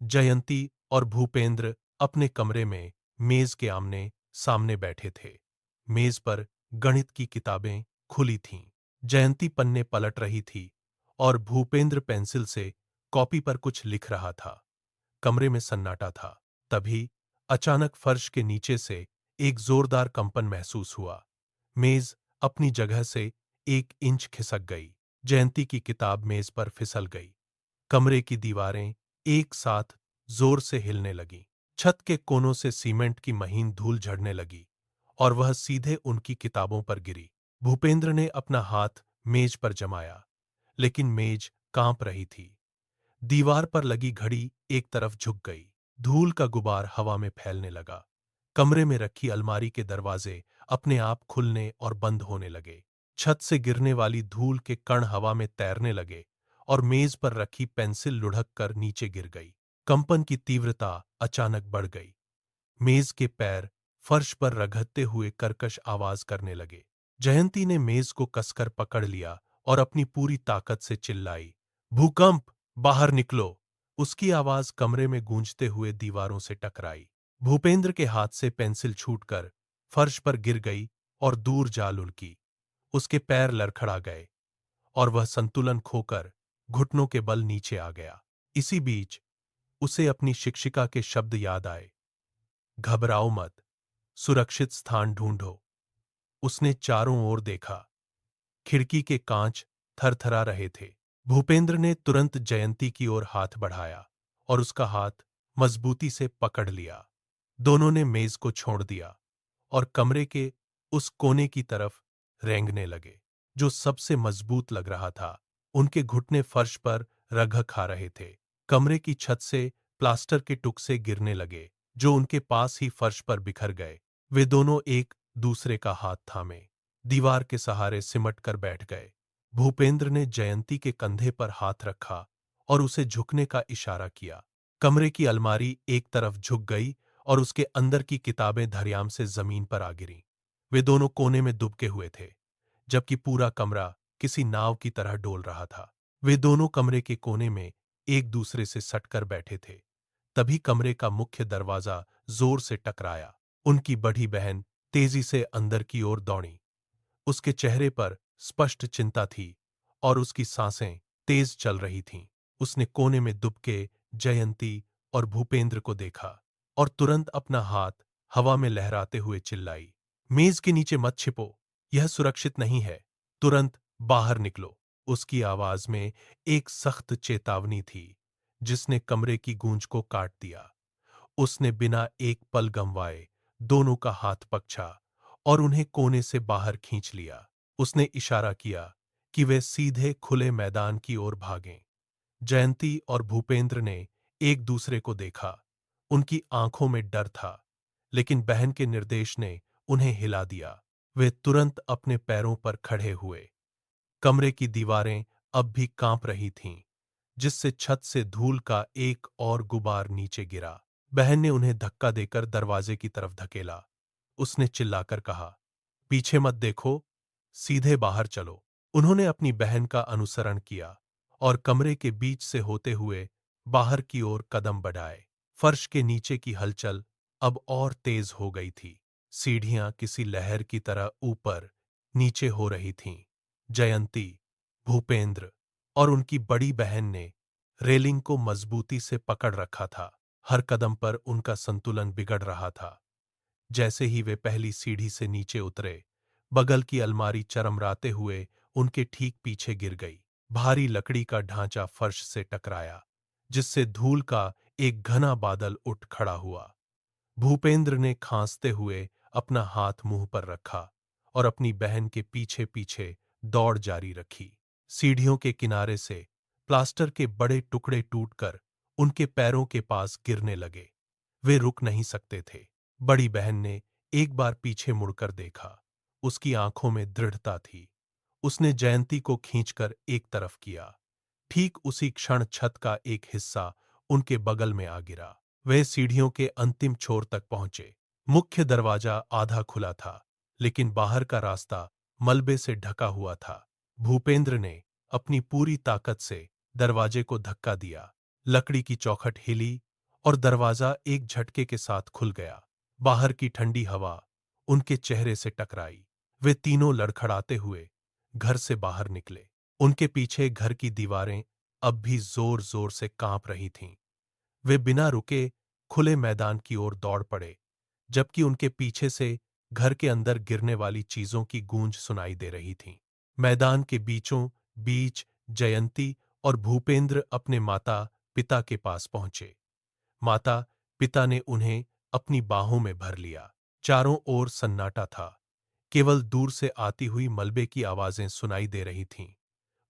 जयंती और भूपेंद्र अपने कमरे में मेज के आमने सामने बैठे थे। मेज पर गणित की किताबें खुली थीं। जयंती पन्ने पलट रही थी और भूपेंद्र पेंसिल से कॉपी पर कुछ लिख रहा था। कमरे में सन्नाटा था। तभी अचानक फर्श के नीचे से एक जोरदार कंपन महसूस हुआ। मेज अपनी जगह से 1 इंच खिसक गई। जयंती की किताब मेज पर फिसल गई। कमरे की दीवारें एक साथ जोर से हिलने लगीं। छत के कोनों से सीमेंट की महीन धूल झड़ने लगी और वह सीधे उनकी किताबों पर गिरी। भूपेंद्र ने अपना हाथ मेज पर जमाया, लेकिन मेज कांप रही थी। दीवार पर लगी घड़ी एक तरफ झुक गई। धूल का गुबार हवा में फैलने लगा। कमरे में रखी अलमारी के दरवाजे अपने आप खुलने और बंद होने लगे। छत से गिरने वाली धूल के कण हवा में तैरने लगे और मेज पर रखी पेंसिल लुढ़क कर नीचे गिर गई। कंपन की तीव्रता अचानक बढ़ गई। मेज के पैर फर्श पर रगड़ते हुए कर्कश आवाज करने लगे। जयंती ने मेज को कसकर पकड़ लिया और अपनी पूरी ताकत से चिल्लाई, भूकंप, बाहर निकलो। उसकी आवाज कमरे में गूंजते हुए दीवारों से टकराई। भूपेंद्र के हाथ से पेंसिल छूटकर फर्श पर गिर गई और दूर जा लुढ़की। उसके पैर लड़खड़ा गए और वह संतुलन खोकर घुटनों के बल नीचे आ गया। इसी बीच उसे अपनी शिक्षिका के शब्द याद आए, घबराओ मत, सुरक्षित स्थान ढूंढो। उसने चारों ओर देखा। खिड़की के कांच थरथरा रहे थे। भूपेंद्र ने तुरंत जयंती की ओर हाथ बढ़ाया और उसका हाथ मजबूती से पकड़ लिया। दोनों ने मेज को छोड़ दिया और कमरे के उस कोने की तरफ रेंगने लगे, जो सबसे मजबूत लग रहा था। उनके घुटने फर्श पर रगड़ खा रहे थे। कमरे की छत से प्लास्टर के टुकड़े गिरने लगे, जो उनके पास ही फर्श पर बिखर गए। वे दोनों एक दूसरे का हाथ थामे दीवार के सहारे सिमट कर बैठ गए। भूपेंद्र ने जयंती के कंधे पर हाथ रखा और उसे झुकने का इशारा किया। कमरे की अलमारी एक तरफ झुक गई और उसके अंदर की किताबें धड़ाम से जमीन पर आ गिरीं। वे दोनों कोने में दुबके हुए थे, जबकि पूरा कमरा किसी नाव की तरह डोल रहा था। वे दोनों कमरे के कोने में एक दूसरे से सटकर बैठे थे। तभी कमरे का मुख्य दरवाजा जोर से टकराया। उनकी बड़ी बहन तेजी से अंदर की ओर दौड़ी। उसके चेहरे पर स्पष्ट चिंता थी और उसकी सांसें तेज चल रही थीं। उसने कोने में दुबके जयंती और भूपेंद्र को देखा और तुरंत अपना हाथ हवा में लहराते हुए चिल्लाई, मेज के नीचे मत छिपो, यह सुरक्षित नहीं है, तुरंत बाहर निकलो। उसकी आवाज में एक सख्त चेतावनी थी, जिसने कमरे की गूंज को काट दिया। उसने बिना एक पल गंवाए दोनों का हाथ पकड़ा और उन्हें कोने से बाहर खींच लिया। उसने इशारा किया कि वे सीधे खुले मैदान की ओर भागें। जयंती और भूपेंद्र ने एक दूसरे को देखा। उनकी आंखों में डर था, लेकिन बहन के निर्देश ने उन्हें हिला दिया। वे तुरंत अपने पैरों पर खड़े हुए। कमरे की दीवारें अब भी कांप रही थीं, जिससे छत से धूल का एक और गुबार नीचे गिरा। बहन ने उन्हें धक्का देकर दरवाजे की तरफ धकेला। उसने चिल्लाकर कहा, पीछे मत देखो, सीधे बाहर चलो। उन्होंने अपनी बहन का अनुसरण किया और कमरे के बीच से होते हुए बाहर की ओर कदम बढ़ाए। फर्श के नीचे की हलचल अब और तेज हो गई थी। सीढ़ियां किसी लहर की तरह ऊपर नीचे हो रही थीं। जयंती, भूपेंद्र और उनकी बड़ी बहन ने रेलिंग को मजबूती से पकड़ रखा था। हर कदम पर उनका संतुलन बिगड़ रहा था। जैसे ही वे पहली सीढ़ी से नीचे उतरे, बगल की अलमारी चरमराते हुए उनके ठीक पीछे गिर गई। भारी लकड़ी का ढांचा फर्श से टकराया, जिससे धूल का एक घना बादल उठ खड़ा हुआ। भूपेंद्र ने खांसते हुए अपना हाथ मुंह पर रखा और अपनी बहन के पीछे पीछे दौड़ जारी रखी। सीढ़ियों के किनारे से प्लास्टर के बड़े टुकड़े टूटकर उनके पैरों के पास गिरने लगे। वे रुक नहीं सकते थे। बड़ी बहन ने एक बार पीछे मुड़कर देखा। उसकी आंखों में दृढ़ता थी। उसने जयंती को खींचकर एक तरफ किया। ठीक उसी क्षण छत का एक हिस्सा उनके बगल में आ गिरा। वे सीढ़ियों के अंतिम छोर तक पहुंचे। मुख्य दरवाजा आधा खुला था, लेकिन बाहर का रास्ता मलबे से ढका हुआ था। भूपेंद्र ने अपनी पूरी ताकत से दरवाजे को धक्का दिया। लकड़ी की चौखट हिली और दरवाजा एक झटके के साथ खुल गया। बाहर की ठंडी हवा उनके चेहरे से टकराई। वे तीनों लड़खड़ाते हुए घर से बाहर निकले। उनके पीछे घर की दीवारें अब भी जोर-जोर से कांप रही थीं। वे बिना रुके खुले मैदान की ओर दौड़ पड़े, जबकि उनके पीछे से घर के अंदर गिरने वाली चीजों की गूंज सुनाई दे रही थी। मैदान के बीचों बीच जयंती और भूपेंद्र अपने माता पिता के पास पहुंचे। माता पिता ने उन्हें अपनी बाहों में भर लिया। चारों ओर सन्नाटा था। केवल दूर से आती हुई मलबे की आवाजें सुनाई दे रही थीं।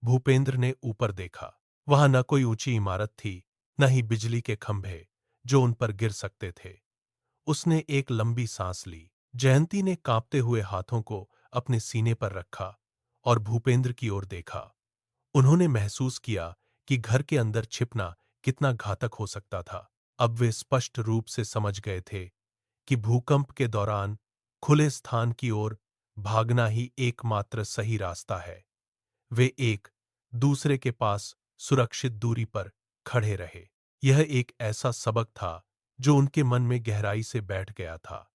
भूपेंद्र ने ऊपर देखा। वहां न कोई ऊंची इमारत थी, न ही बिजली के खंभे जो उन पर गिर सकते थे। उसने एक लंबी सांस ली। जयंती ने कांपते हुए हाथों को अपने सीने पर रखा और भूपेंद्र की ओर देखा। उन्होंने महसूस किया कि घर के अंदर छिपना कितना घातक हो सकता था। अब वे स्पष्ट रूप से समझ गए थे कि भूकंप के दौरान खुले स्थान की ओर भागना ही एकमात्र सही रास्ता है। वे एक दूसरे के पास सुरक्षित दूरी पर खड़े रहे। यह एक ऐसा सबक था जो उनके मन में गहराई से बैठ गया था।